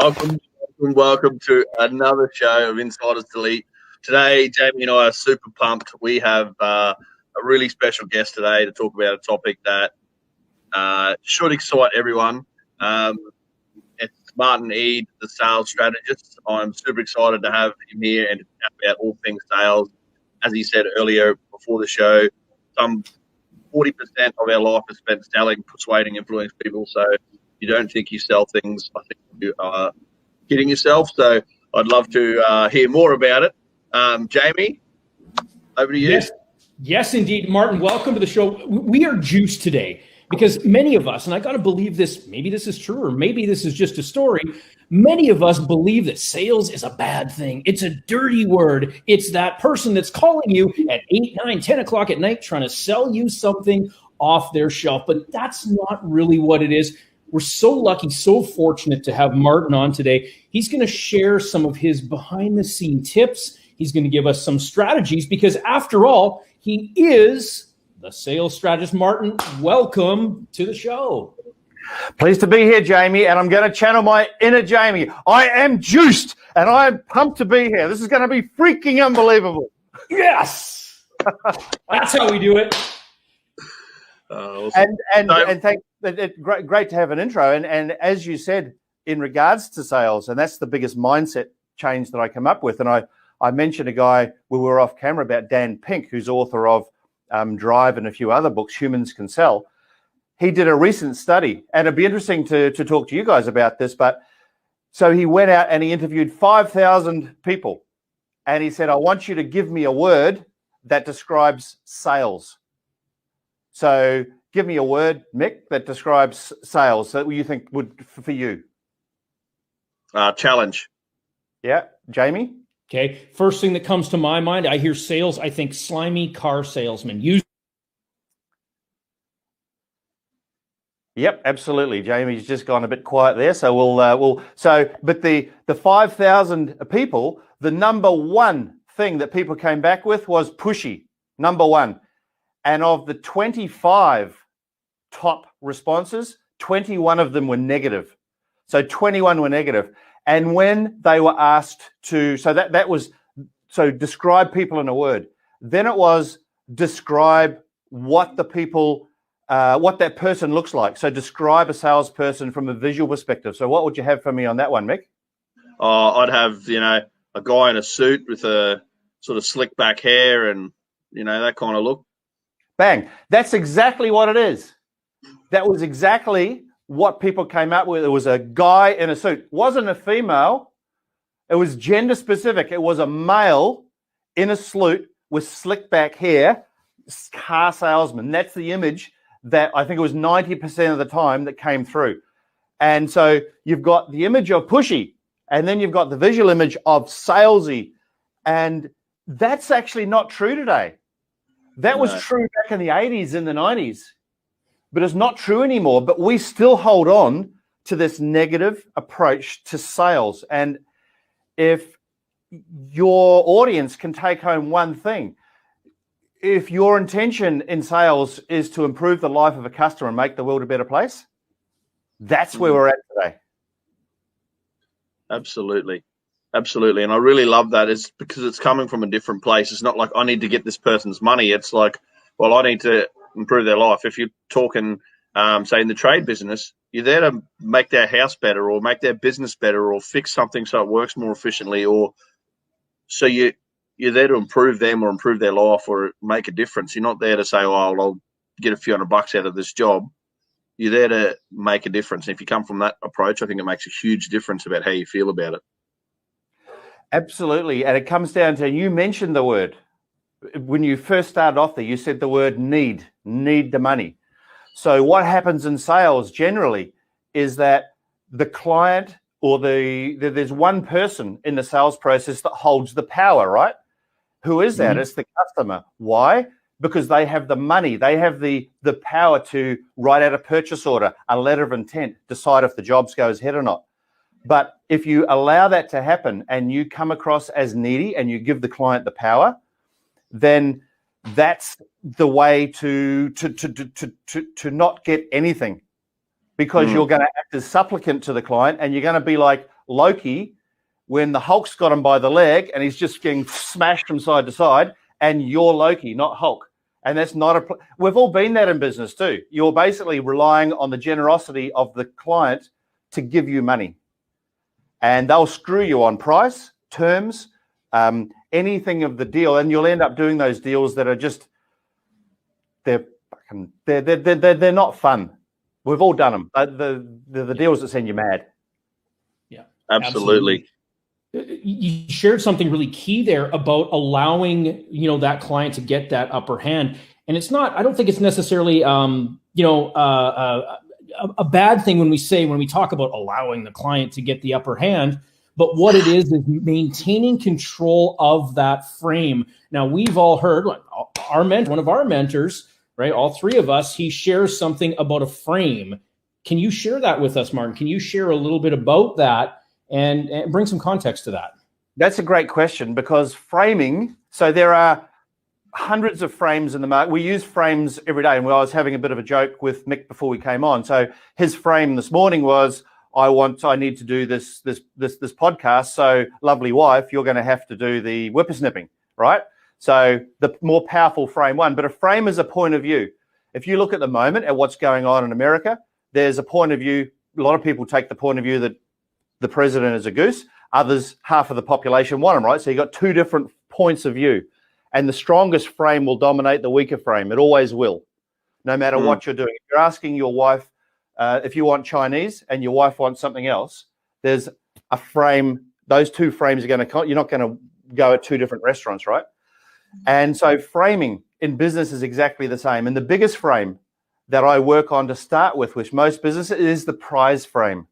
Welcome to another show of Insiders Delete. Today, Jamie and I are super pumped. We have a really special guest today to talk about a topic that should excite everyone. It's Martin Eade, the Sales Strategist. I'm super excited to have him here and to chat about all things sales. As he said earlier before the show, some 40% of our life is spent selling, persuading, influencing people. So if you don't think you sell things, I think you are kidding yourself. So I'd love to hear more about it. Jamie, over to you. Yes, indeed. Martin, welcome to the show. We are juiced today because many of us, and I got to believe this, maybe this is true or maybe this is just a story, many of us believe that sales is a bad thing. It's a dirty word. It's that person that's calling you at 8, 9, 10 o'clock at night trying to sell you something off their shelf. But that's not really what it is. We're so lucky, so fortunate to have Martin on today. He's going to share some of his behind-the-scene tips. He's going to give us some strategies because, after all, he is the sales strategist. Martin, welcome to the show. Pleased to be here, Jamie, and I'm going to channel my inner Jamie. I am juiced, and I'm pumped to be here. This is going to be freaking unbelievable. Yes! That's how we do it. Awesome. And thanks. It's great to have an intro. And as you said, in regards to sales, and that's the biggest mindset change that I come up with. And I mentioned a guy we were off camera about, Dan Pink, who's author of Drive and a few other books, Humans Can Sell. He did a recent study, and it'd be interesting to talk to you guys about this. But so he went out and he interviewed 5,000 people, and he said, I want you to give me a word that describes sales. So give me a word, Mick, that describes sales that you think would for you. Challenge. Yeah. Jamie? Okay. First thing that comes to my mind, I hear sales, I think slimy car salesman. Yep, absolutely. Jamie's just gone a bit quiet there. So but the 5,000 people, the number one thing that people came back with was pushy. Number one. And of the 25 top responses, 21 of them were negative. So 21 were negative. And when they were asked to, so describe people in a word. Then it was describe what the people, what that person looks like. So describe a salesperson from a visual perspective. So what would you have for me on that one, Mick? I'd have, a guy in a suit with a sort of slick back hair and, that kind of look. Bang. That's exactly what it is. That was exactly what people came up with. It was a guy in a suit. It wasn't a female. It was gender specific. It was a male in a suit with slick back hair, car salesman. That's the image that I think it was 90% of the time that came through. And so you've got the image of pushy, and then you've got the visual image of salesy. And that's actually not true today. That was true back in the 80s and the 90s, but it's not true anymore. But we still hold on to this negative approach to sales. And if your audience can take home one thing, if your intention in sales is to improve the life of a customer and make the world a better place, that's where we're at today. Absolutely. Absolutely. And I really love that. It's because it's coming from a different place. It's not like I need to get this person's money. It's like, well, I need to improve their life. If you're talking, say, in the trade business, you're there to make their house better or make their business better or fix something so it works more efficiently, or so you're there to improve them or improve their life or make a difference. You're not there to say, oh, I'll get a few $100 out of this job. You're there to make a difference. And if you come from that approach, I think it makes a huge difference about how you feel about it. Absolutely. And it comes down to, you mentioned the word. When you first started off there, you said the word need the money. So what happens in sales generally is that the client or there's one person in the sales process that holds the power, right? Who is that? Mm-hmm. It's the customer. Why? Because they have the money. They have the power to write out a purchase order, a letter of intent, decide if the job goes ahead or not. But if you allow that to happen and you come across as needy and you give the client the power, then that's the way to not get anything, because you're going to act as supplicant to the client and you're going to be like, Loki when the Hulk's got him by the leg and he's just getting smashed from side to side, and you're Loki, not Hulk. And that's not we've all been that in business too. You're basically relying on the generosity of the client to give you money. And they'll screw you on price, terms, anything of the deal. And you'll end up doing those deals that are just, they're not fun. We've all done them. The deals that send you mad. Yeah, absolutely. You shared something really key there about allowing, that client to get that upper hand. And it's not, I don't think it's necessarily, a bad thing when we talk about allowing the client to get the upper hand, but what it is maintaining control of that frame. Now, we've all heard one of our mentors, right? All three of us, he shares something about a frame. Can you share that with us, Martin? Can you share a little bit about that and bring some context to that? That's a great question, because framing, so there are hundreds of frames in the market. We use frames every day, and I was having a bit of a joke with Mick before we came on. So his frame this morning was, I need to do this podcast. So lovely wife, you're going to have to do the whippersnipping, right? So the more powerful frame one, but a frame is a point of view. If you look at the moment at what's going on in America, there's a point of view. A lot of people take the point of view that the president is a goose. Others, half of the population want him, right? So you got two different points of view, and the strongest frame will dominate the weaker frame. It always will, no matter what you're doing. If you're asking your wife if you want Chinese and your wife wants something else, there's a frame. Those two frames are going to, you're not going to go at two different restaurants, right? And so framing in business is exactly the same. And the biggest frame that I work on to start with, which most businesses, is the prize frame.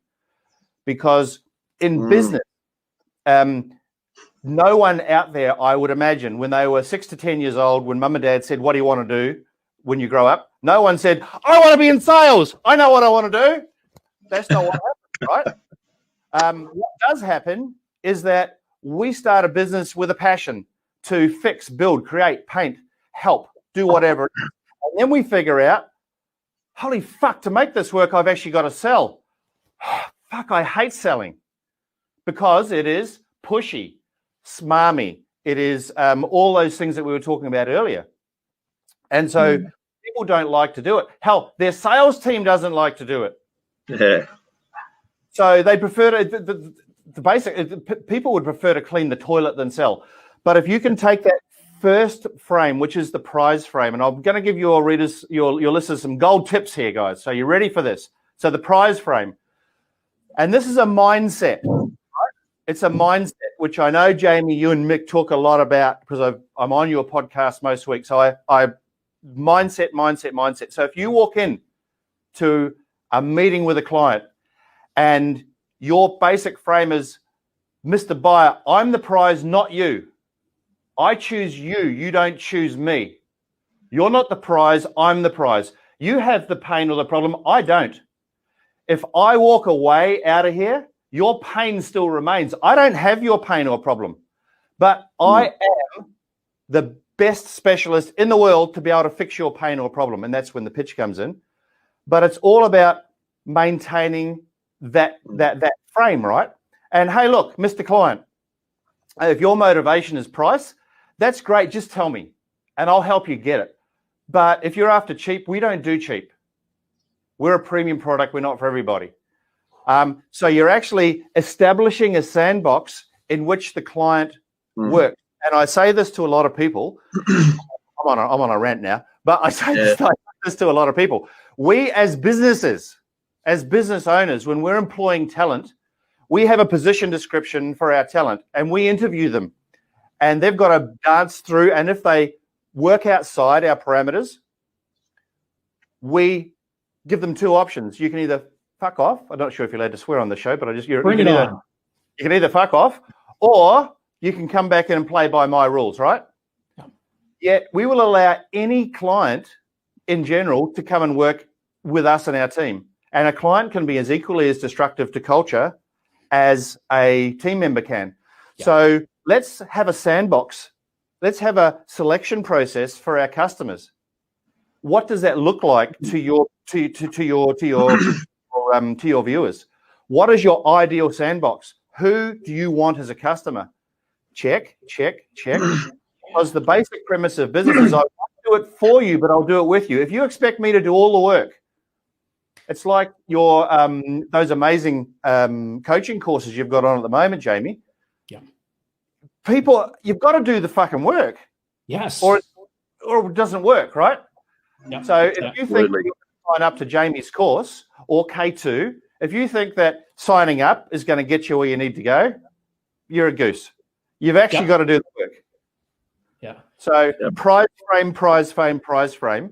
Because in business, no one out there, I would imagine, when they were 6 to 10 years old, when mum and dad said, what do you want to do when you grow up? No one said, I want to be in sales. I know what I want to do. That's not what happens, right? What does happen is that we start a business with a passion to fix, build, create, paint, help, do whatever. And then we figure out, holy fuck, to make this work, I've actually got to sell. Fuck, I hate selling, because it is pushy, smarmy. It is all those things that we were talking about earlier. And so people don't like to do it. Hell, their sales team doesn't like to do it. Yeah. So they prefer to, the basic, people would prefer to clean the toilet than sell. But if you can take that first frame, which is the prize frame, and I'm going to give your readers, your listeners, some gold tips here, guys. So you ready for this? So the prize frame. And this is a mindset. Right? It's a mindset, which I know, Jamie, you and Mick talk a lot about, because I'm on your podcast most weeks. So I mindset. So if you walk in to a meeting with a client and your basic frame is, Mr. Buyer, I'm the prize, not you. I choose you. You don't choose me. You're not the prize. I'm the prize. You have the pain or the problem. I don't. If I walk away out of here, your pain still remains. I don't have your pain or problem, but I am the best specialist in the world to be able to fix your pain or problem. And that's when the pitch comes in. But it's all about maintaining that frame, right? And hey, look, Mr. Client, if your motivation is price, that's great. Just tell me and I'll help you get it. But if you're after cheap, we don't do cheap. We're a premium product. We're not for everybody. So you're actually establishing a sandbox in which the client works. And I say this to a lot of people. I'm on a rant now, but I say this to a lot of people. We as businesses, as business owners, when we're employing talent, we have a position description for our talent and we interview them. And they've got to dance through. And if they work outside our parameters, we give them two options. You can either fuck off. I'm not sure if you're allowed to swear on the show, but you can either fuck off, or you can come back in and play by my rules, right? Yet we will allow any client in general to come and work with us and our team. And a client can be as equally as destructive to culture as a team member can. Yeah. So let's have a sandbox. Let's have a selection process for our customers. What does that look like to your viewers? What is your ideal sandbox? Who do you want as a customer? Check, check, check. Because the basic premise of business is I won't do it for you, but I'll do it with you. If you expect me to do all the work, it's like your those amazing coaching courses you've got on at the moment, Jamie. Yeah. People, you've got to do the fucking work. Yes. Or it doesn't work, right? Yep. So if you think you sign up to Jamie's course or K2, if you think that signing up is going to get you where you need to go, you're a goose. You've actually got to do the work. Yeah. So prize frame, prize frame, prize frame.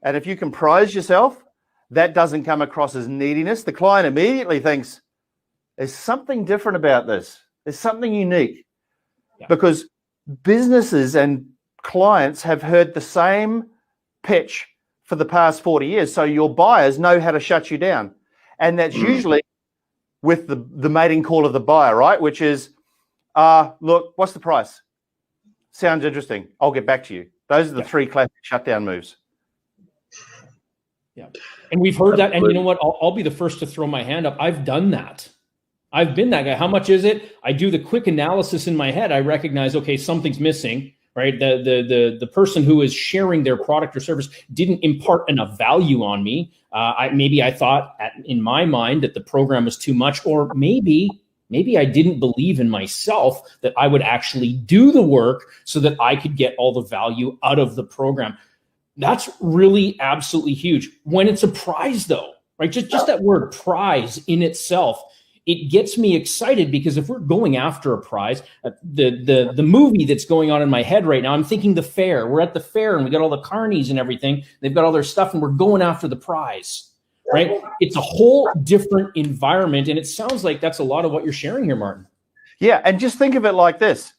And if you can prize yourself, that doesn't come across as neediness. The client immediately thinks, there's something different about this. There's something unique. Yeah. Because businesses and clients have heard the same pitch for the past 40 years. So your buyers know how to shut you down. And that's usually with the mating call of the buyer, right? Which is, look, what's the price? Sounds interesting. I'll get back to you. Those are the three classic shutdown moves. Yeah. And we've heard that. And you know what? I'll be the first to throw my hand up. I've done that. I've been that guy. How much is it? I do the quick analysis in my head. I recognize, okay, something's missing, right? The person who is sharing their product or service didn't impart enough value on me. Maybe I thought in my mind that the program was too much, or maybe I didn't believe in myself that I would actually do the work so that I could get all the value out of the program. That's really absolutely huge. When it's a prize though, right? Just that word prize in itself, it gets me excited, because if we're going after a prize, the movie that's going on in my head right now, I'm thinking the fair. We're at the fair and we got all the carnies and everything. They've got all their stuff and we're going after the prize, right? It's a whole different environment. And it sounds like that's a lot of what you're sharing here, Martin. Yeah. And just think of it like this.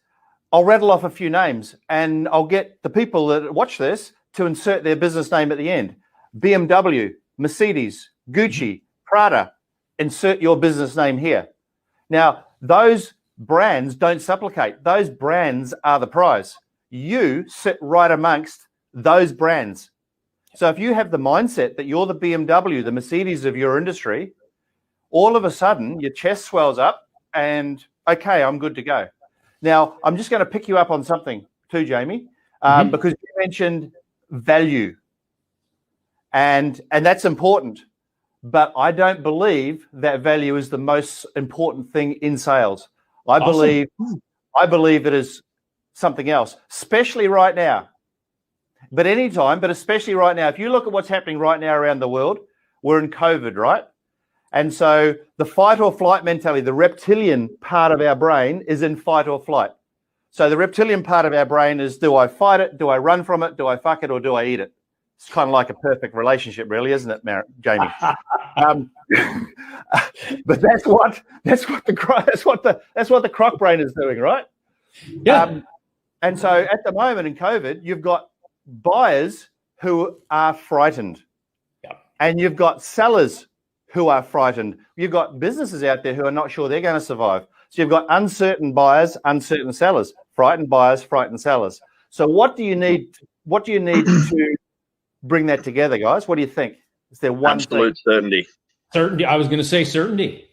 I'll rattle off a few names and I'll get the people that watch this to insert their business name at the end. BMW, Mercedes, Gucci, Prada. Insert your business name here. Now, those brands don't supplicate. Those brands are the prize. You sit right amongst those brands. So if you have the mindset that you're the BMW, the Mercedes of your industry, all of a sudden your chest swells up and, okay, I'm good to go. Now, I'm just going to pick you up on something too, Jamie, because you mentioned value. And that's important. But I don't believe that value is the most important thing in sales. I believe it is something else, especially right now. But anytime, but especially right now. If you look at what's happening right now around the world, we're in COVID, right? And so the fight or flight mentality, the reptilian part of our brain is in fight or flight. So the reptilian part of our brain is, do I fight it? Do I run from it? Do I fuck it? Or do I eat it? It's kind of like a perfect relationship, really, isn't it, Jamie? But that's what the croc brain is doing, right? Yeah. And so at the moment in COVID, you've got buyers who are frightened, and you've got sellers who are frightened. You've got businesses out there who are not sure they're going to survive. So you've got uncertain buyers, uncertain sellers, frightened buyers, frightened sellers. So what do you need? What do you need to bring that together, guys? What do you think? Is there one absolute thing? Certainty. I was going to say certainty.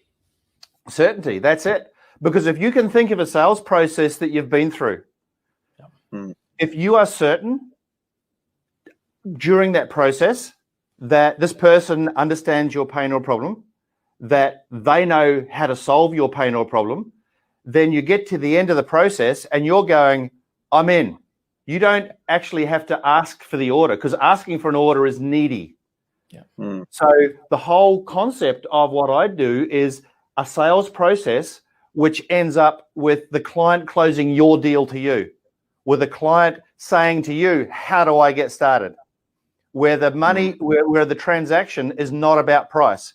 Certainty. That's it. Because if you can think of a sales process that you've been through, if you are certain during that process that this person understands your pain or problem, that they know how to solve your pain or problem, then you get to the end of the process and you're going, I'm in. You don't actually have to ask for the order, because asking for an order is needy. Yeah. So the whole concept of what I do is a sales process which ends up with the client closing your deal to you, with the client saying to you, how do I get started? Where the money, where the transaction is not about price.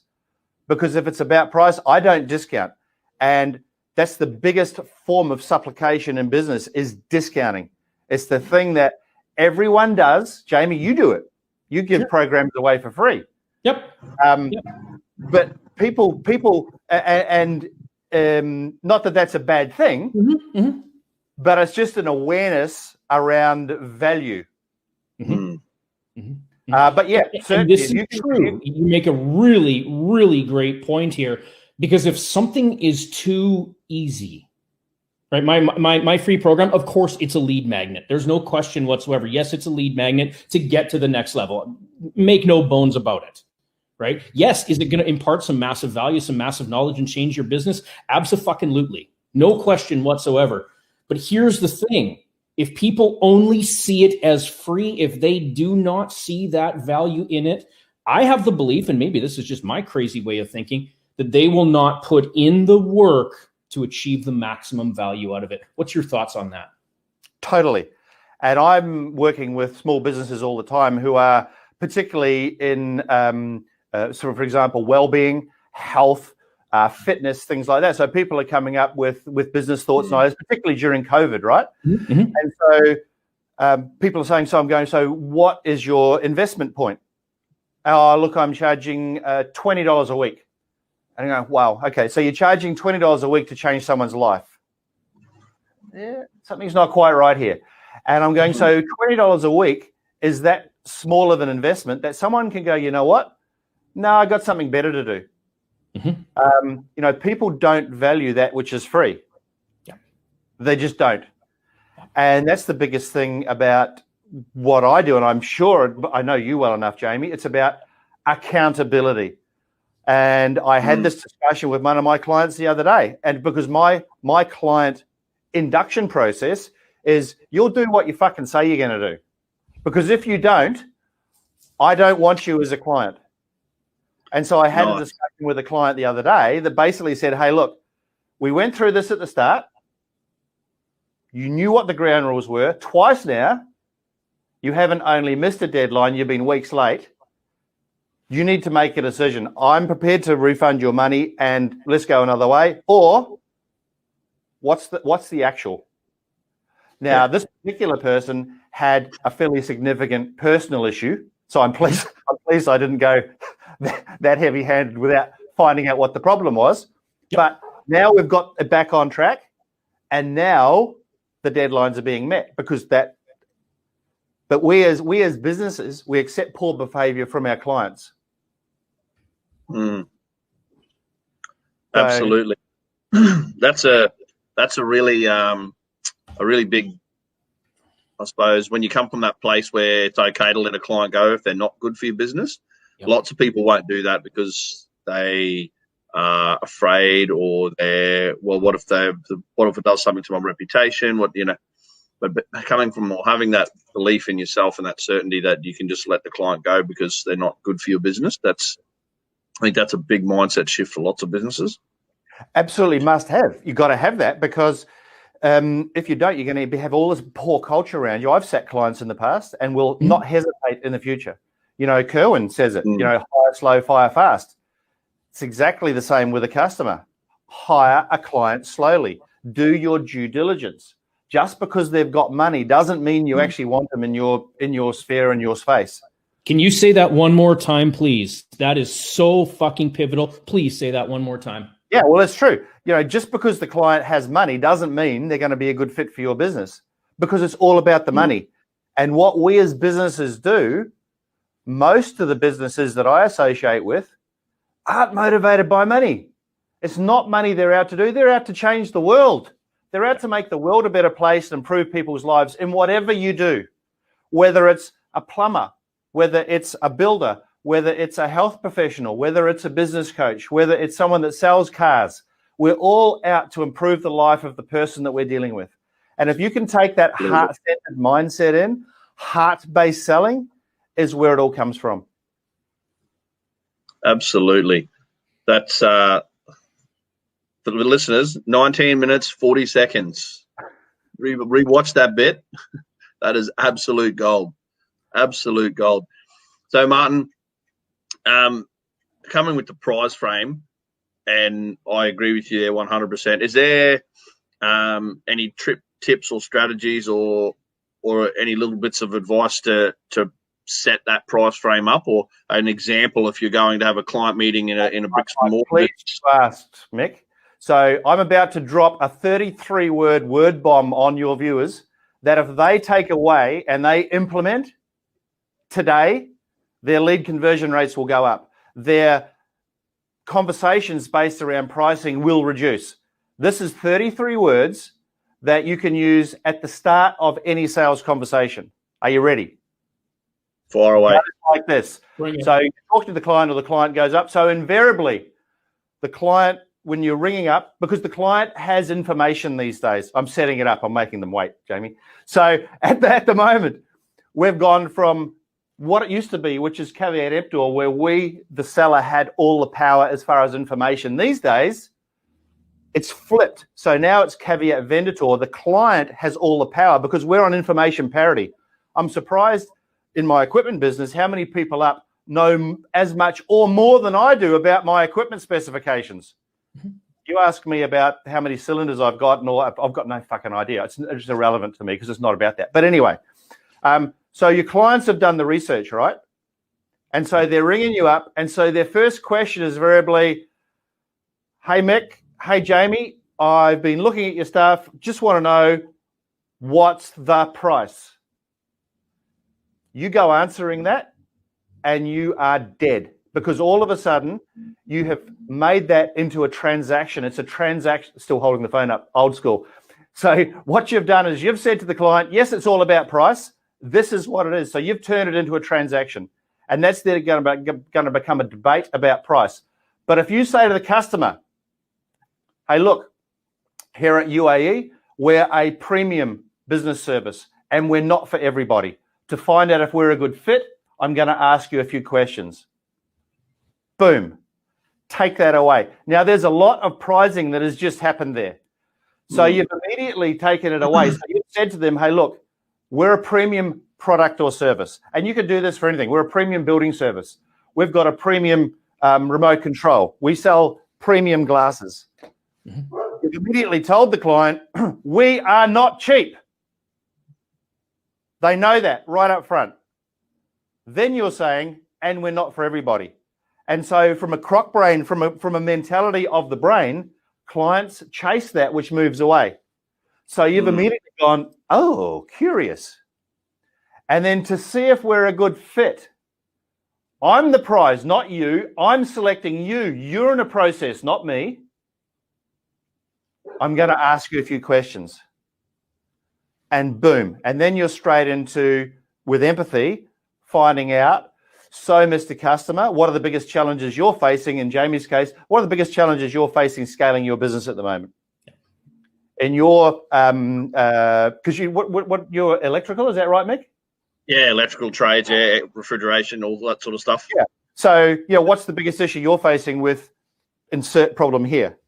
Because if it's about price, I don't discount. And that's the biggest form of supplication in business, is discounting. It's the thing that everyone does. Jamie, you do it. You give programs away for free. Yep. But people, and not that that's a bad thing, but it's just an awareness around value. But yeah, and this is true. You make a really, really great point here, Because if something is too easy, right? My free program, of course, it's a lead magnet. There's no question whatsoever. Yes, it's a lead magnet to get to the next level. Make no bones about it, right? Yes, is it going to impart some massive value, some massive knowledge, and change your business? Abso-fucking-lutely. No question whatsoever. But here's the thing. If people only see it as free, if they do not see that value in it, I have the belief, and maybe this is just my crazy way of thinking, that they will not put in the work to achieve the maximum value out of it. What's your thoughts on that? Totally. And I'm working with small businesses all the time who are particularly in, for example, well-being, health, fitness, things like that. So people are coming up with business thoughts and ideas, particularly during COVID, right? Mm-hmm. And so people are saying, so what is your investment point? Oh, look, I'm charging $20 a week. And I go, wow, okay, so you're charging $20 a week to change someone's life. Yeah, something's not quite right here. And I'm going, so $20 a week, is that small of an investment that someone can go, you know what? No, I got something better to do. Mm-hmm. People don't value that which is free. Yeah. They just don't. And that's the biggest thing about what I do. And I'm sure I know you well enough, Jamie. It's about accountability. And I had this discussion with one of my clients the other day. And because my client induction process is you'll do what you fucking say you're going to do. Because if you don't, I don't want you as a client. And so I had a discussion with a client the other day that basically said, hey, look, we went through this at the start. You knew what the ground rules were. Twice now, you haven't only missed a deadline, you've been weeks late. You need to make a decision. I'm prepared to refund your money and let's go another way. Or what's the actual? Now, this particular person had a fairly significant personal issue. So I'm pleased I didn't go that heavy-handed without finding out what the problem was. Yep. But now we've got it back on track, and now the deadlines are being met because that. But we as businesses, we accept poor behaviour from our clients. Absolutely, that's a really big. I suppose when you come from that place where it's okay to let a client go if they're not good for your business, lots of people won't do that because they are afraid or they're, well, what if it does something to my reputation? But coming from or having that belief in yourself and that certainty that you can just let the client go because they're not good for your business, I think that's a big mindset shift for lots of businesses. Absolutely must have. You've got to have that because if you don't, you're going to have all this poor culture around you. I've sat clients in the past and will not hesitate in the future. Kerwin says it, hire slow, fire fast. It's exactly the same with a customer. Hire a client slowly. Do your due diligence. Just because they've got money doesn't mean you actually want them in your sphere and your space. Can you say that one more time, please? That is so fucking pivotal. Please say that one more time. Yeah, well, it's true. Just because the client has money doesn't mean they're going to be a good fit for your business because it's all about the money. And what we as businesses do, most of the businesses that I associate with aren't motivated by money. It's not money they're out to do. They're out to change the world. They're out to make the world a better place and improve people's lives in whatever you do, whether it's a plumber, whether it's a builder, whether it's a health professional, whether it's a business coach, whether it's someone that sells cars. We're all out to improve the life of the person that we're dealing with. And if you can take that heart-centered mindset in, heart-based selling is where it all comes from. Absolutely. That's for the listeners, 19 minutes, 40 seconds. Rewatch that bit. That is absolute gold. Absolute gold. So, Martin, coming with the prize frame, and I agree with you there 100%. Is there any tips or strategies or any little bits of advice to set that price frame up, or an example if you're going to have a client meeting in a bricks and mortar? Please fast, Mick. So I'm about to drop a 33-word word bomb on your viewers that if they take away and they implement today, their lead conversion rates will go up. Their conversations based around pricing will reduce. This is 33 words that you can use at the start of any sales conversation. Are you ready? Far away. Like this. So you talk to the client or the client goes up. So invariably, the client, when you're ringing up, because the client has information these days. I'm setting it up. I'm making them wait, Jamie. So at the moment, we've gone from what it used to be, which is caveat emptor, where we, the seller, had all the power as far as information. These days, it's flipped. So now it's caveat venditor. The client has all the power because we're on information parity. I'm surprised in my equipment business how many people up know as much or more than I do about my equipment specifications. You ask me about how many cylinders I've got and all, I've got no fucking idea. It's irrelevant to me because it's not about that. But anyway, so your clients have done the research, right? And so they're ringing you up. And so their first question is invariably, hey, Mick, hey, Jamie, I've been looking at your stuff. Just want to know what's the price. You go answering that and you are dead because all of a sudden you have made that into a transaction. It's a transaction, still holding the phone up, old school. So what you've done is you've said to the client, yes, it's all about price. This is what it is. So you've turned it into a transaction and that's then going to become a debate about price. But if you say to the customer, hey, look, here at UAE, we're a premium business service and we're not for everybody. To find out if we're a good fit, I'm going to ask you a few questions. Boom. Take that away. Now, there's a lot of pricing that has just happened there. So you've immediately taken it away. So you've said to them, hey, look, we're a premium product or service. And you can do this for anything. We're a premium building service. We've got a premium remote control. We sell premium glasses. You've immediately told the client, we are not cheap. They know that right up front. Then you're saying, and we're not for everybody. And so from a croc brain, from a mentality of the brain, clients chase that, which moves away. So you've immediately gone, oh, curious. And then to see if we're a good fit. I'm the prize, not you. I'm selecting you. You're in a process, not me. I'm going to ask you a few questions. And boom. And then you're straight into, with empathy, finding out, so Mr. Customer, what are the biggest challenges you're facing? In Jamie's case, what are the biggest challenges you're facing scaling your business at the moment? In your, because you're electrical, is that right, Mick? Yeah, electrical trades, yeah, refrigeration, all that sort of stuff. Yeah. So, what's the biggest issue you're facing with insert problem here?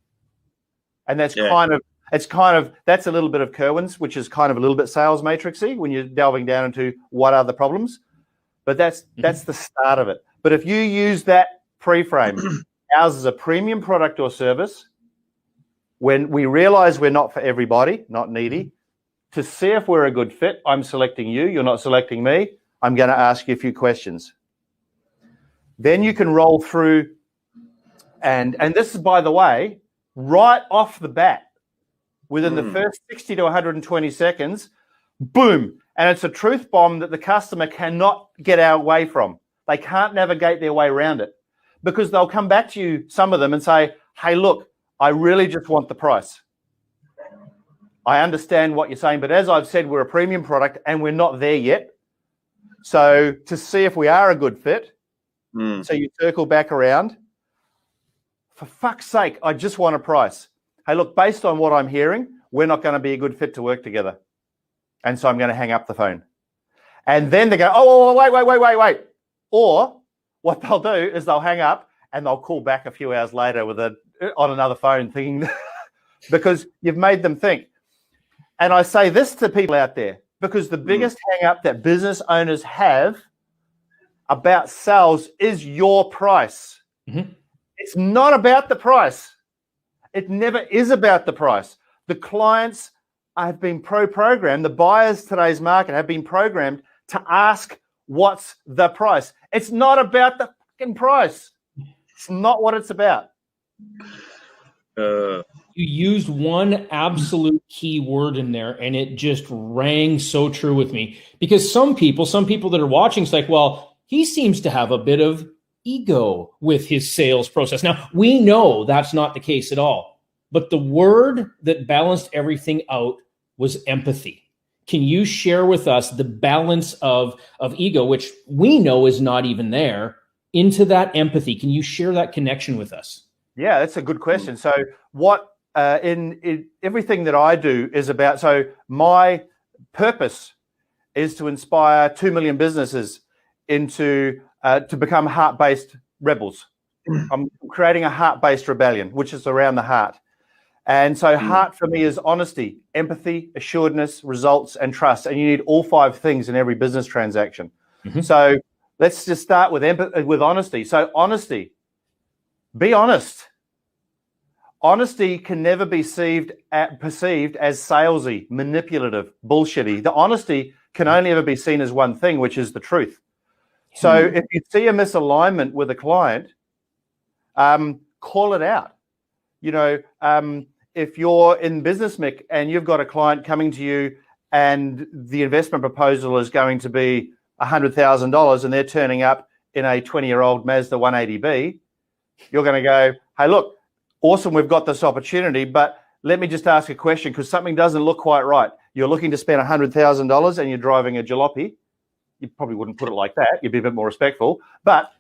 And that's that's a little bit of Kerwin's, which is kind of a little bit sales matrixy when you're delving down into what are the problems. But that's the start of it. But if you use that pre-frame, ours is a premium product or service. When we realize we're not for everybody, not needy, to see if we're a good fit, I'm selecting you, you're not selecting me, I'm going to ask you a few questions. Then you can roll through, and this is, by the way, right off the bat, within the first 60 to 120 seconds, boom. And it's a truth bomb that the customer cannot get away from. They can't navigate their way around it because they'll come back to you, some of them, and say, hey, look, I really just want the price. I understand what you're saying, but as I've said, we're a premium product and we're not there yet. So to see if we are a good fit, so you circle back around, for fuck's sake, I just want a price. Hey, look, based on what I'm hearing, we're not going to be a good fit to work together. And so I'm going to hang up the phone. And then they go, oh, wait. Or what they'll do is they'll hang up and they'll call back a few hours later on another phone thinking, because you've made them think. And I say this to people out there, because the biggest hang up that business owners have about sales is your price. It's not about the price. It never is about the price. The clients have been programmed, the buyers today's market have been programmed to ask, what's the price? It's not about the fucking price. It's not what it's about. You used one absolute key word in there, and it just rang so true with me. Because some people that are watching, it's like, well, he seems to have a bit of ego with his sales process. Now, we know that's not the case at all, but the word that balanced everything out was empathy. Can you share with us the balance of ego, which we know is not even there, into that empathy? Can you share that connection with us? Yeah, that's a good question. So what in everything that I do is about, so my purpose is to inspire 2 million businesses into to become heart-based rebels. I'm creating a heart-based rebellion, which is around the heart. And so heart for me is honesty, empathy, assuredness, results, and trust. And you need all 5 things in every business transaction. So let's just start with honesty. So honesty, be honest. Honesty can never be perceived as salesy, manipulative, bullshitty. The honesty can only ever be seen as one thing, which is the truth. So if you see a misalignment with a client, call it out. If you're in business, Mick, and you've got a client coming to you and the investment proposal is going to be $100,000 and they're turning up in a 20-year-old Mazda 180B, you're going to go, hey, look, awesome, we've got this opportunity, but let me just ask a question because something doesn't look quite right. You're looking to spend $100,000 and you're driving a jalopy. You probably wouldn't put it like that. You'd be a bit more respectful. But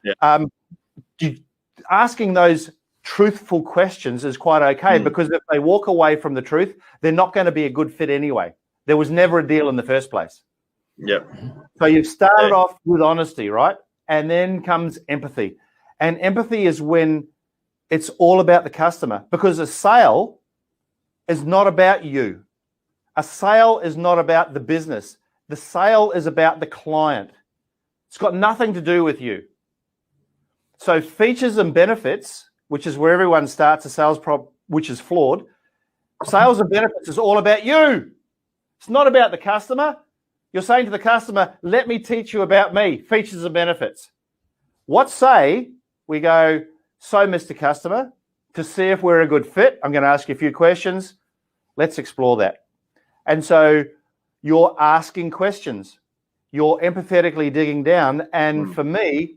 asking those truthful questions is quite okay because if they walk away from the truth, they're not going to be a good fit anyway. There was never a deal in the first place. Yep. So you've started off with honesty, right? And then comes empathy. And empathy is when it's all about the customer because a sale is not about you. A sale is not about the business. The sale is about the client. It's got nothing to do with you. So features and benefits, which is where everyone starts a sales which is flawed. Sales and benefits is all about you. It's not about the customer. You're saying to the customer, let me teach you about me, features and benefits. What say we go, so Mr. Customer, to see if we're a good fit, I'm going to ask you a few questions. Let's explore that. And so you're asking questions. You're empathetically digging down. And for me,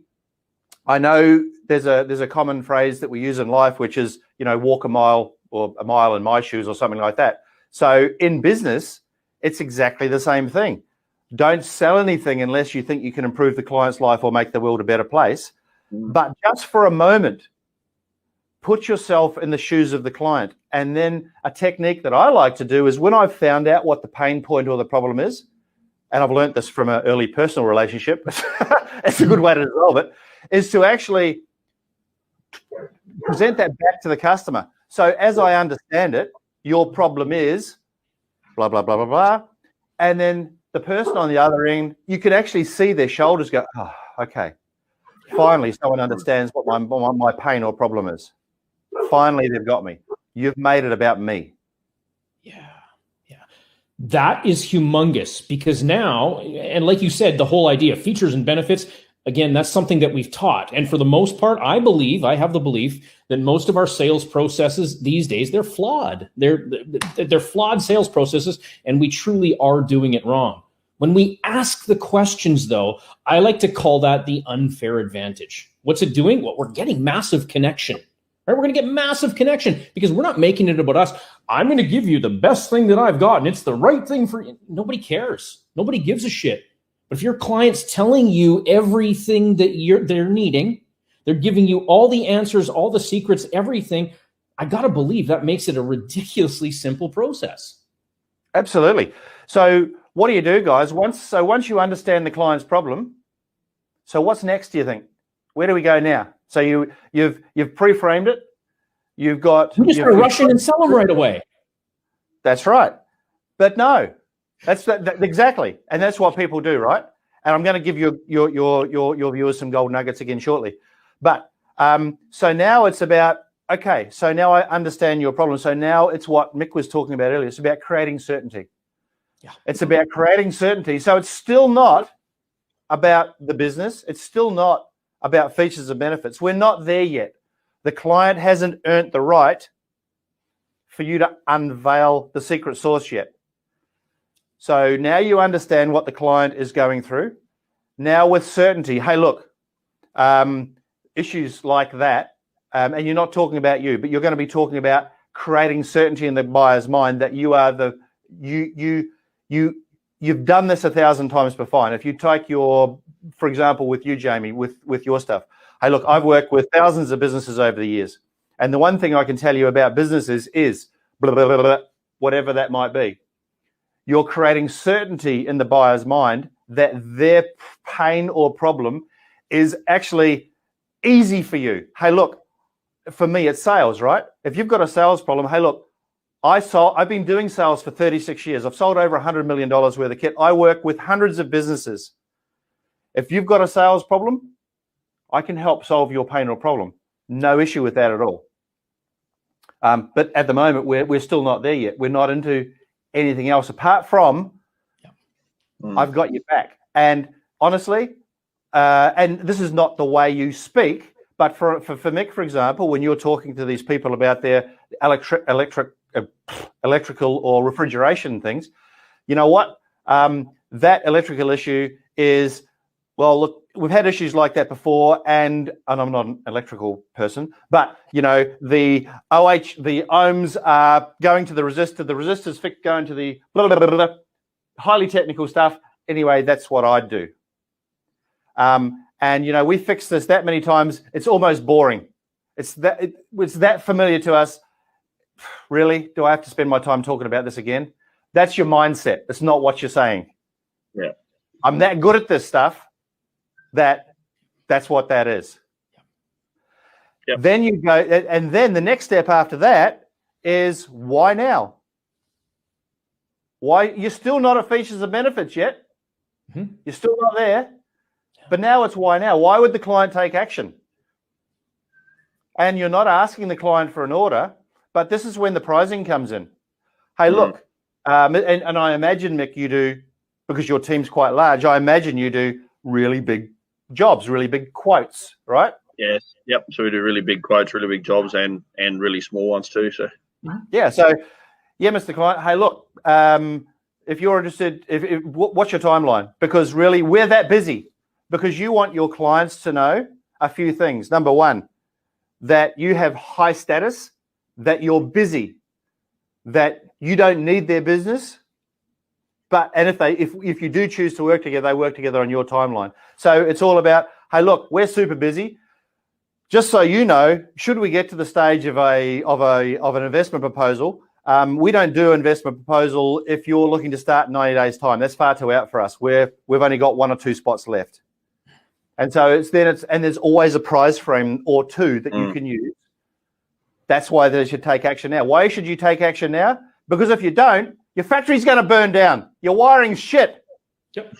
I know there's a common phrase that we use in life, which is, walk a mile or a mile in my shoes or something like that. So in business, it's exactly the same thing. Don't sell anything unless you think you can improve the client's life or make the world a better place. But just for a moment, put yourself in the shoes of the client. And then a technique that I like to do is when I've found out what the pain point or the problem is, and I've learned this from an early personal relationship, it's a good way to resolve it, is to actually present that back to the customer. So as I understand it, your problem is blah, blah, blah, blah, blah. And then the person on the other end, you can actually see their shoulders go, oh, okay. Finally, someone understands what my pain or problem is. Finally, they've got me. You've made it about me. Yeah. That is humongous because now, and like you said, the whole idea of features and benefits, again, that's something that we've taught. And for the most part, I have the belief that most of our sales processes these days, they're flawed. They're flawed sales processes, and we truly are doing it wrong. When we ask the questions, though, I like to call that the unfair advantage. What's it doing? Well, we're getting massive connection. Right? We're going to get massive connection because we're not making it about us. I'm going to give you the best thing that I've got, and it's the right thing for you. Nobody cares. Nobody gives a shit. But if your client's telling you everything that they're needing, they're giving you all the answers, all the secrets, everything, I got to believe that makes it a ridiculously simple process. Absolutely. So what do you do, guys? Once you understand the client's problem, so what's next, do you think? Where do we go now? So you've pre-framed it. You've got... We're just going to rush in and sell them right away. That's right. But no, that's exactly. And that's what people do, right? And I'm going to give your viewers some gold nuggets again shortly. But so now it's about, okay, so now I understand your problem. So now it's what Mick was talking about earlier. It's about creating certainty. Yeah. It's about creating certainty. So it's still not about the business. It's still not about features and benefits. We're not there yet. The client hasn't earned the right for you to unveil the secret sauce yet. So now you understand what the client is going through. Now with certainty, hey, look, issues like that, and you're not talking about you, but you're going to be talking about creating certainty in the buyer's mind that you are you've done this 1,000 times before. And if you take for example, with you, Jamie, with your stuff, hey, look, I've worked with thousands of businesses over the years, and the one thing I can tell you about businesses is blah, blah, blah, blah, whatever that might be. You're creating certainty in the buyer's mind that their pain or problem is actually easy for you. Hey, look, for me, it's sales, right? If you've got a sales problem, hey, look, I've been doing sales for 36 years. I've sold over $100 million worth of kit. I work with hundreds of businesses. If you've got a sales problem, I can help solve your pain or problem. No issue with that at all. But at the moment, we're still not there yet. We're not into anything else apart from I've got your back. And honestly, and this is not the way you speak, but for Mick, for example, when you're talking to these people about their electrical or refrigeration things, you know what? That electrical issue is, well, look, we've had issues like that before, and I'm not an electrical person, but you know, the ohms are going to the resistors going to the blah, blah, blah, blah, blah, highly technical stuff. Anyway, that's what I do. And you know, we fixed this that many times, it's almost boring. It's that familiar to us. Really? Do I have to spend my time talking about this again? That's your mindset. It's not what you're saying. Yeah. I'm that good at this stuff that's what that is. Yep. Then you go, and then the next step after that is why now? Why? You're still not at features and benefits yet. Mm-hmm. You're still not there. But now it's why now? Why would the client take action? And you're not asking the client for an order, but this is when the pricing comes in. Hey, look, and I imagine, Mick, you do, because your team's quite large, I imagine you do really big jobs, really big quotes, right? Yes. Yep. So we do really big quotes, really big jobs, and really small ones too. So yeah. So yeah, Mr. Client. Hey, look, if you're interested, what's your timeline? Because really, we're that busy. Because you want your clients to know a few things. Number one, that you have high status, that you're busy, that you don't need their business. And if you do choose to work together, they work together on your timeline. So it's all about, hey, look, we're super busy. Just so you know, should we get to the stage of an investment proposal, we don't do investment proposal if you're looking to start in 90 days' time. That's far too out for us. We've only got 1 or 2 spots left. And so there's always a prize frame or two that you can use. That's why they should take action now. Why should you take action now? Because if you don't, your factory's going to burn down. Your wiring's shit. Yep.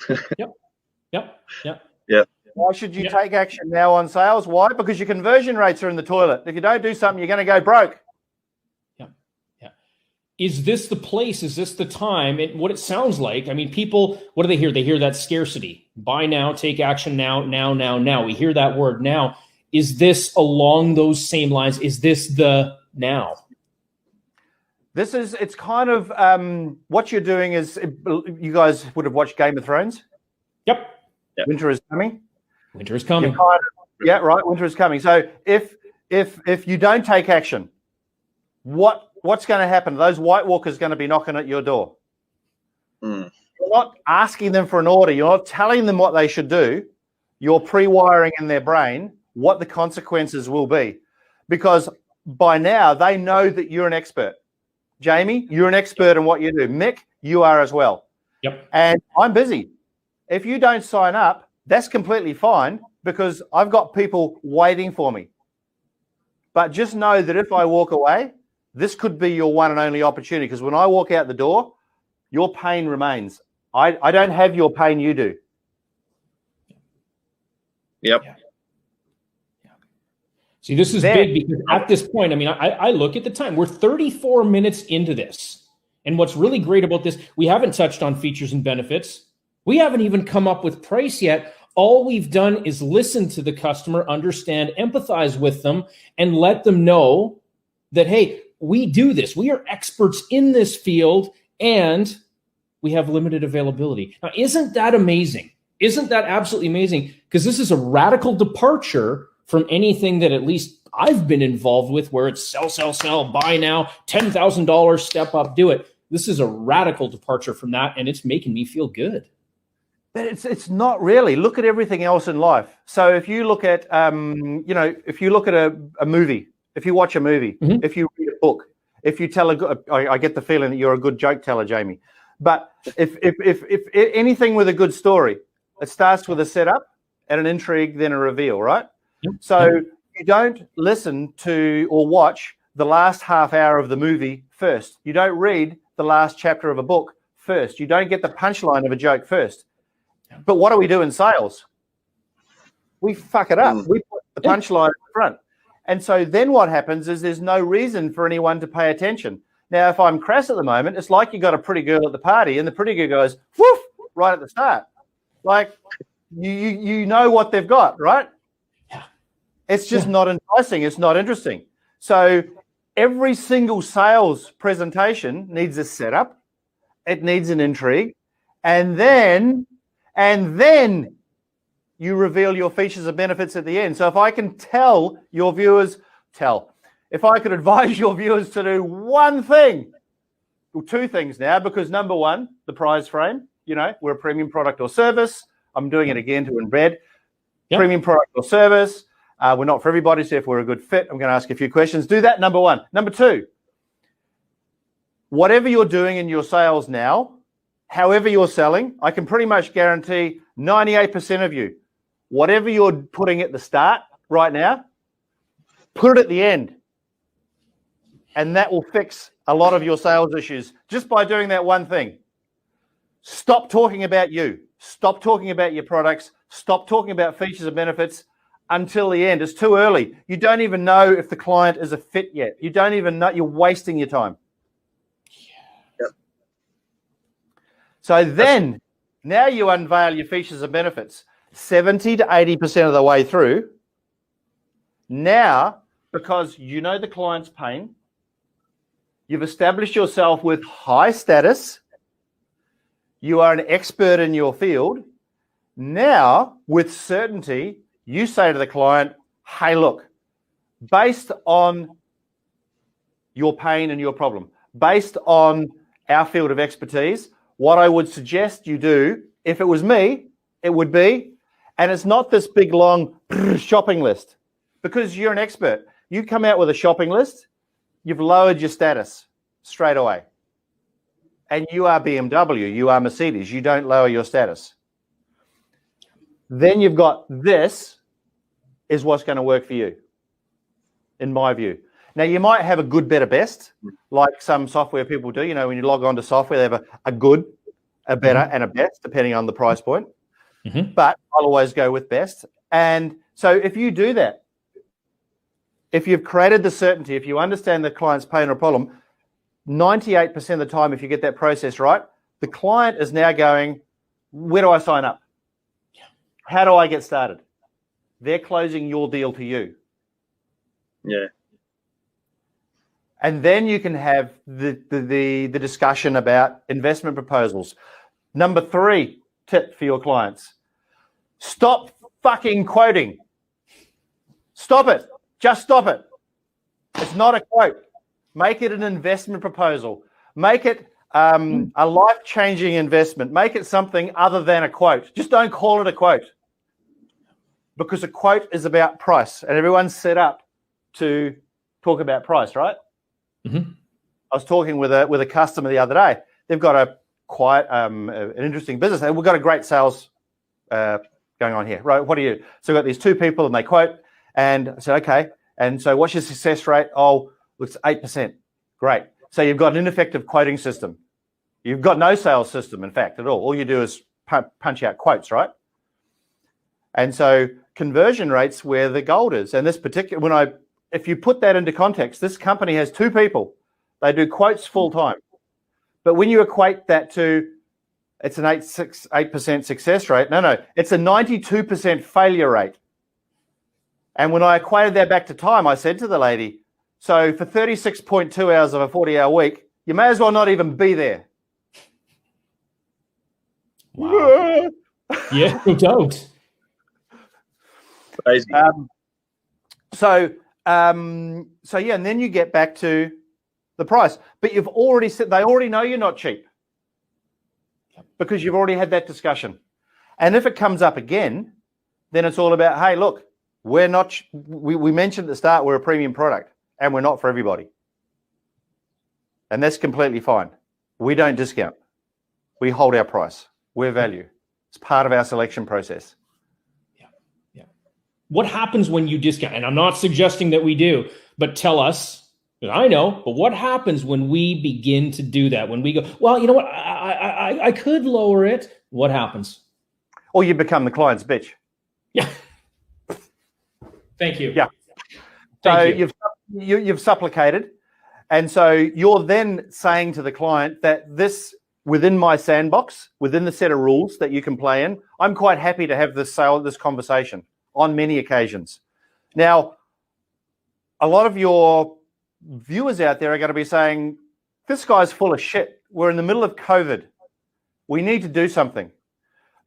Why should you take action now on sales? Why? Because your conversion rates are in the toilet. If you don't do something, you're going to go broke. Yeah. Is this the place? Is this the time? What it sounds like, I mean, people, what do they hear? They hear that scarcity. Buy now, take action now. We hear that word now. Is this along those same lines? Is this the now? It's kind of, what you're doing is, you guys would have watched Game of Thrones. Yep. Winter is coming. Winter is coming. Yeah, right. Winter is coming. So if you don't take action, what's going to happen? Those White Walkers are going to be knocking at your door. You're not asking them for an order. You're not telling them what they should do. You're pre-wiring in their brain what the consequences will be. Because by now, they know that you're an expert. Jamie, you're an expert in what you do. Mick, you are as well. Yep. And I'm busy. If you don't sign up, that's completely fine because I've got people waiting for me. But just know that if I walk away, this could be your one and only opportunity because when I walk out the door, your pain remains. I don't have your pain, you do. Yep. Yeah. See, this is big because at this point, I mean, I look at the time. We're 34 minutes into this. And what's really great about this, we haven't touched on features and benefits. We haven't even come up with price yet. All we've done is listen to the customer, understand, empathize with them, and let them know that, hey, we do this. We are experts in this field, and we have limited availability. Now, isn't that amazing? Isn't that absolutely amazing? Because this is a radical departure from anything that at least I've been involved with, where it's sell, buy now, $10,000, step up, do it. This is a radical departure from that, and it's making me feel good. But it's not really. Look at everything else in life. So if you look at if you look at a movie, if you watch a movie, if you read a book, if you tell I get the feeling that you're a good joke teller, Jamie. But if anything with a good story, it starts with a setup and an intrigue, then a reveal, right? So you don't listen to or watch the last half hour of the movie first. You don't read the last chapter of a book first. You don't get the punchline of a joke first. But what do we do in sales? We fuck it up. We put the punchline in front. And so then what happens is there's no reason for anyone to pay attention. Now, if I'm crass at the moment, it's like you got a pretty girl at the party and the pretty girl goes, woof, right at the start. Like you know what they've got, right? Yeah. It's just not enticing. It's not interesting. So every single sales presentation needs a setup. It needs an intrigue. And then you reveal your features and benefits at the end. So if I can tell your viewers, if I could advise your viewers to do one thing, well, two things now, because number one, the prize frame, we're a premium product or service. I'm doing it again to embed premium product or service. We're not for everybody, so if we're a good fit, I'm going to ask a few questions. Do that, number one. Number two, whatever you're doing in your sales now, however you're selling, I can pretty much guarantee 98% of you, whatever you're putting at the start right now, put it at the end. And that will fix a lot of your sales issues just by doing that one thing. Stop talking about you. Stop talking about your products. Stop talking about features and benefits until the end. It's too early. You don't even know if the client is a fit yet. You don't even know. You're wasting your time. So then, now you unveil your features and benefits 70 to 80% of the way through. Now, because you know the client's pain, you've established yourself with high status, you are an expert in your field. Now, with certainty, you say to the client, hey, look, based on your pain and your problem, based on our field of expertise, what I would suggest you do, if it was me, it would be, and it's not this big, long shopping list, because you're an expert. You come out with a shopping list, you've lowered your status straight away. And you are BMW, you are Mercedes, you don't lower your status. Then you've got this is what's going to work for you, in my view. Now, you might have a good, better, best, like some software people do. When you log on to software, they have a good, a better, and a best, depending on the price point. But I'll always go with best. And so if you do that, if you've created the certainty, if you understand the client's pain or problem, 98% of the time, if you get that process right, the client is now going, where do I sign up? How do I get started? They're closing your deal to you. Yeah. And then you can have the discussion about investment proposals. Number 3 tip for your clients. Stop fucking quoting. Stop it. Just stop it. It's not a quote. Make it an investment proposal. Make it a life-changing investment. Make it something other than a quote. Just don't call it a quote. Because a quote is about price, and everyone's set up to talk about price, right? I was talking with a customer the other day. They've got an interesting business. We've got a great sales going on here, right? What do you? So we've got these 2 people, and they quote, and I said, okay. And so what's your success rate? Oh, it's 8%. Great. So you've got an ineffective quoting system. You've got no sales system, in fact, at all. All you do is punch out quotes, right? And so conversion rates where the gold is. And this particular, if you put that into context, this company has 2 people. They do quotes full time. But when you equate that to, it's an 8% success rate. No, it's a 92% failure rate. And when I equated that back to time, I said to the lady, so for 36.2 hours of a 40-hour week, you may as well not even be there. Wow. Yeah, no doubt. Crazy. So yeah, and then you get back to the price. But you've already said, they already know you're not cheap because you've already had that discussion. And if it comes up again, then it's all about, hey, look, we're not, we mentioned at the start, we're a premium product and we're not for everybody. And that's completely fine. We don't discount. We hold our price. We're value. It's part of our selection process. Yeah. What happens when you discount? And I'm not suggesting that we do, but tell us, I know, but what happens when we begin to do that? When we go, well, you know what? I could lower it. What happens? Or you become the client's bitch. Yeah. Thank you. Yeah. So you've supplicated. And so you're then saying to the client that this, within my sandbox, within the set of rules that you can play in, I'm quite happy to have this conversation on many occasions. Now, a lot of your viewers out there are going to be saying, this guy's full of shit. We're in the middle of COVID. We need to do something.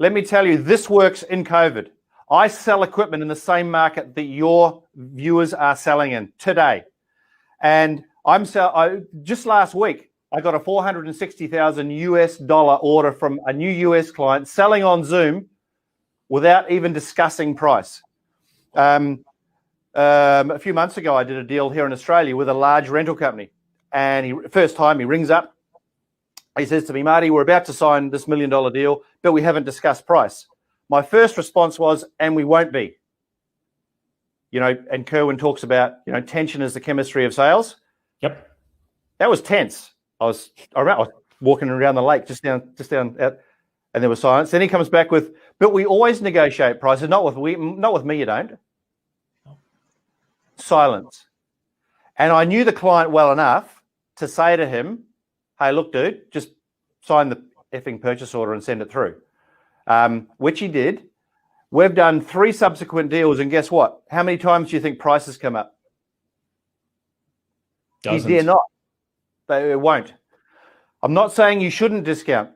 Let me tell you, this works in COVID. I sell equipment in the same market that your viewers are selling in today. And just last week, I got a $460,000 order from a new US client selling on Zoom without even discussing price. A few months ago, I did a deal here in Australia with a large rental company. And first time he rings up, he says to me, Marty, we're about to sign this $1 million deal, but we haven't discussed price. My first response was, and we won't be. You know, and Kerwin talks about, you know, tension is the chemistry of sales. Yep. That was tense. I was walking around the lake, just down out, and there was silence. Then he comes back with, but we always negotiate prices. Not with me, you don't. Silence. And I knew the client well enough to say to him, hey, look, dude, just sign the effing purchase order and send it through. Which he did. We've done 3 subsequent deals, and guess what? How many times do you think prices come up? Dozens. He dare not. It won't. I'm not saying you shouldn't discount,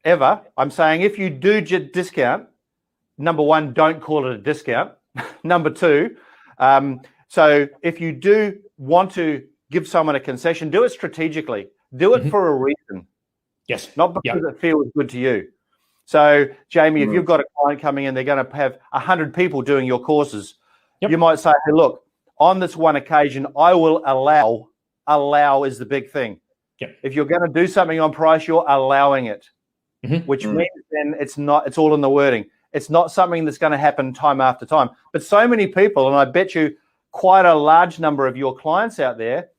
ever. I'm saying if you do discount, number one, don't call it a discount. Number two, so if you do want to give someone a concession, do it strategically. Do it for a reason. Yes. Not because it feels good to you. So, Jamie, if you've got a client coming in, they're going to have 100 people doing your courses. You might say, hey, look, on this one occasion, I will allow is the big thing. If you're going to do something on price, you're allowing it, which means then it's all in the wording. It's not something that's going to happen time after time. But so many people, and I bet you quite a large number of your clients out there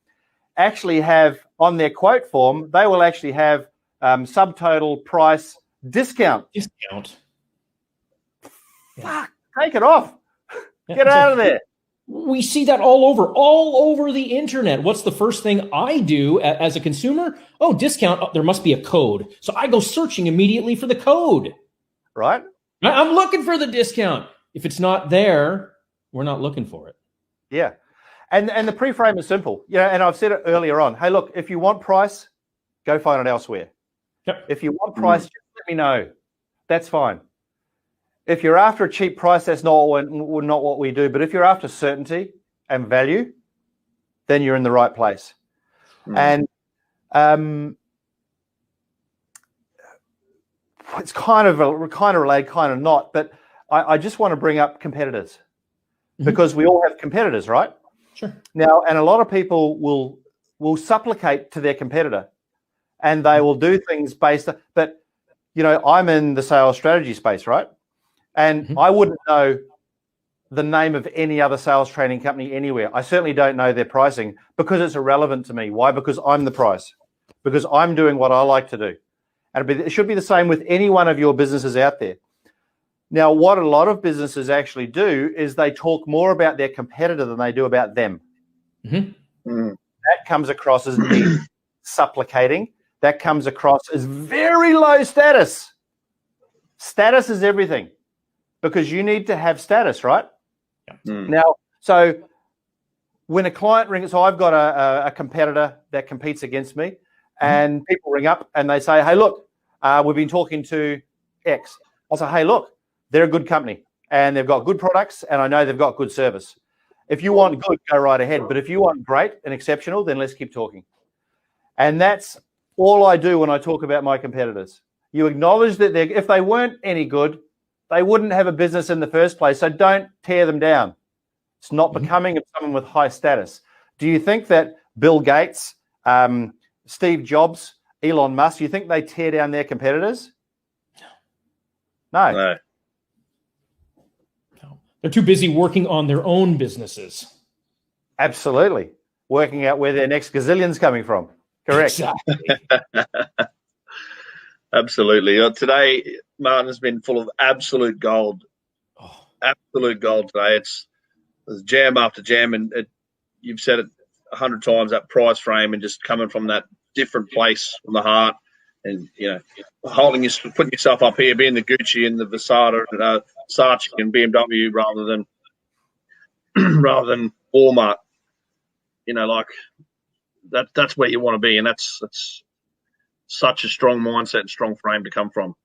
actually have on their quote form, they will actually have subtotal price discount. Fuck, take it off. Get out of there. We see that all over the internet. What's the first thing I do as a consumer? Oh, discount. Oh, there must be a code. So I go searching immediately for the code. Right? I'm looking for the discount. If it's not there, we're not looking for it. Yeah. And the pre-frame is simple. And I've said it earlier on. Hey, look, if you want price, go find it elsewhere. If you want price, just let me know. That's fine. If you're after a cheap price, that's not what we do. But if you're after certainty and value, then you're in the right place. And it's kind of related, kind of not. But I just want to bring up competitors because we all have competitors, right? Sure. Now, and a lot of people will supplicate to their competitor, and they will do things based. But I'm in the sales strategy space, right? And I wouldn't know the name of any other sales training company anywhere. I certainly don't know their pricing because it's irrelevant to me. Why? Because I'm the price. Because I'm doing what I like to do. And it should be the same with any one of your businesses out there. Now, what a lot of businesses actually do is they talk more about their competitor than they do about them. That comes across as me supplicating. That comes across as very low status. Status is everything. Because you need to have status, right? Now, so when a client rings, so I've got a competitor that competes against me, and people ring up and they say, hey, look, we've been talking to X. I say, hey, look, they're a good company and they've got good products and I know they've got good service. If you want good, go right ahead. But if you want great and exceptional, then let's keep talking. And that's all I do when I talk about my competitors. You acknowledge that if they weren't any good, they wouldn't have a business in the first place. So don't tear them down. It's not becoming of someone with high status. Do you think that Bill Gates, Steve Jobs, Elon Musk, you think they tear down their competitors? No. They're too busy working on their own businesses. Absolutely. Working out where their next gazillion's coming from. Correct. Exactly. Absolutely. Today, Martin, has been full of absolute gold. Absolute gold today. It's jam after jam, and you've said it 100 times, that price frame, and just coming from that different place from the heart, and putting yourself up here, being the Gucci and the Versace and BMW rather than Walmart. Like that's where you want to be, and that's such a strong mindset and strong frame to come from.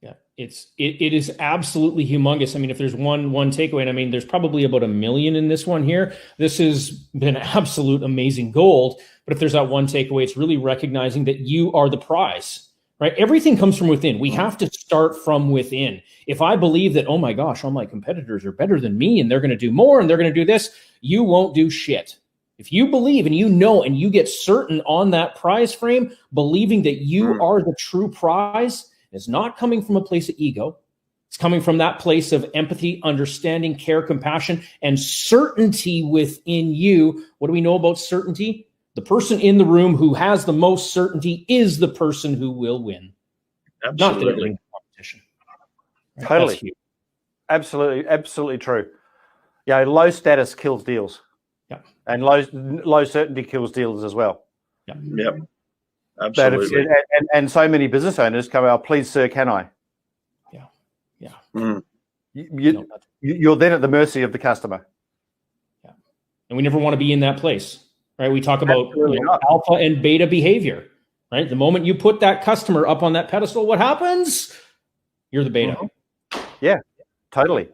Yeah, it is absolutely humongous. I mean, if there's one takeaway, and I mean, there's probably about 1 million in this one here. This has been absolute amazing gold. But if there's that one takeaway, it's really recognizing that you are the prize, right? Everything comes from within. We have to start from within. If I believe that, oh my gosh, all my competitors are better than me and they're going to do more and they're going to do this, you won't do shit. If you believe and and you get certain on that prize frame, believing that you are the true prize, is not coming from a place of ego. It's coming from that place of empathy, understanding, care, compassion, and certainty within you. What do we know about certainty? The person in the room who has the most certainty is the person who will win. Absolutely. Not the competition. Totally. Absolutely true. Yeah, low status kills deals. Yeah. And low certainty kills deals as well. Yeah. Yep. Absolutely. And so many business owners come out, please, sir, can I? Yeah. You're then at the mercy of the customer. Yeah. And we never want to be in that place, right? We talk about alpha and beta behavior, right? The moment you put that customer up on that pedestal, what happens? You're the beta. Yeah, totally.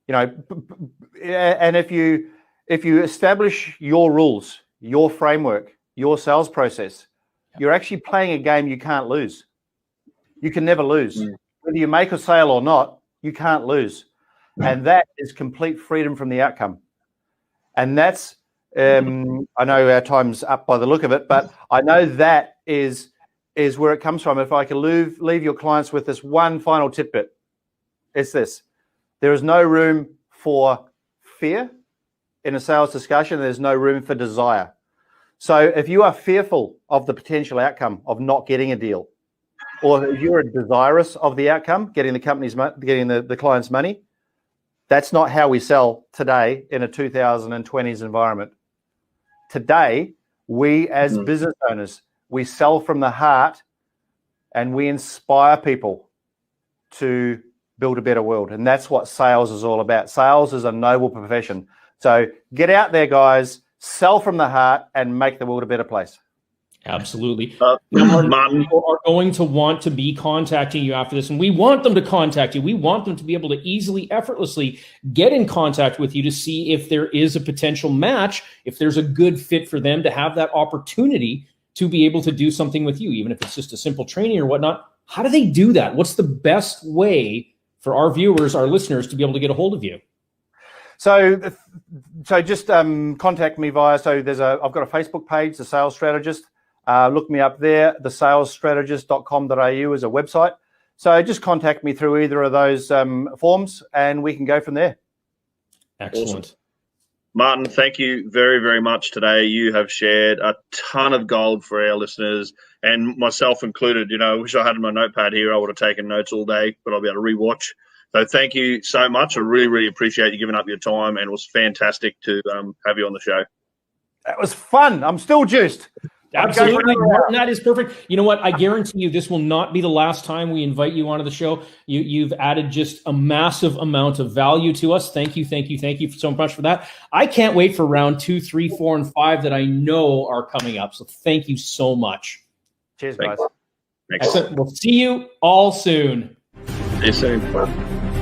And if you establish your rules, your framework, your sales process, you're actually playing a game you can't lose. You can never lose. Whether you make a sale or not, you can't lose. And that is complete freedom from the outcome. And that's, I know our time's up by the look of it, but I know that is where it comes from. If I can leave your clients with this one final tidbit, it's this. There is no room for fear in a sales discussion. There's no room for desire. So if you are fearful of the potential outcome of not getting a deal, or if you're desirous of the outcome, getting the client's money, that's not how we sell today in a 2020s environment. Today, we as business owners, we sell from the heart and we inspire people to build a better world. And that's what sales is all about. Sales is a noble profession. So get out there, guys, sell from the heart and make the world a better place. Absolutely. Martin, people are going to want to be contacting you after this, and we want them to contact you. We want them to be able to easily, effortlessly get in contact with you to see if there is a potential match, if there's a good fit for them to have that opportunity to be able to do something with you, even if it's just a simple training or whatnot. How do they do that? What's the best way for our viewers, our listeners, to be able to get a hold of you? So just contact me via, I've got a Facebook page, The Sales Strategist. Look me up there. thesalesstrategist.com.au is a website. So just contact me through either of those forms and we can go from there. Excellent. Awesome. Martin, thank you very, very much today. You have shared a ton of gold for our listeners and myself included. I wish I had my notepad here. I would have taken notes all day, but I'll be able to rewatch. So thank you so much. I really, really appreciate you giving up your time, and it was fantastic to have you on the show. That was fun. I'm still juiced. Absolutely, Martin, that is perfect. You know what? I guarantee you this will not be the last time we invite you onto the show. You've added just a massive amount of value to us. Thank you so much for that. I can't wait for round 2, 3, 4, and 5 that I know are coming up. So thank you so much. Cheers, guys. Excellent. We'll see you all soon. See you soon. Bye.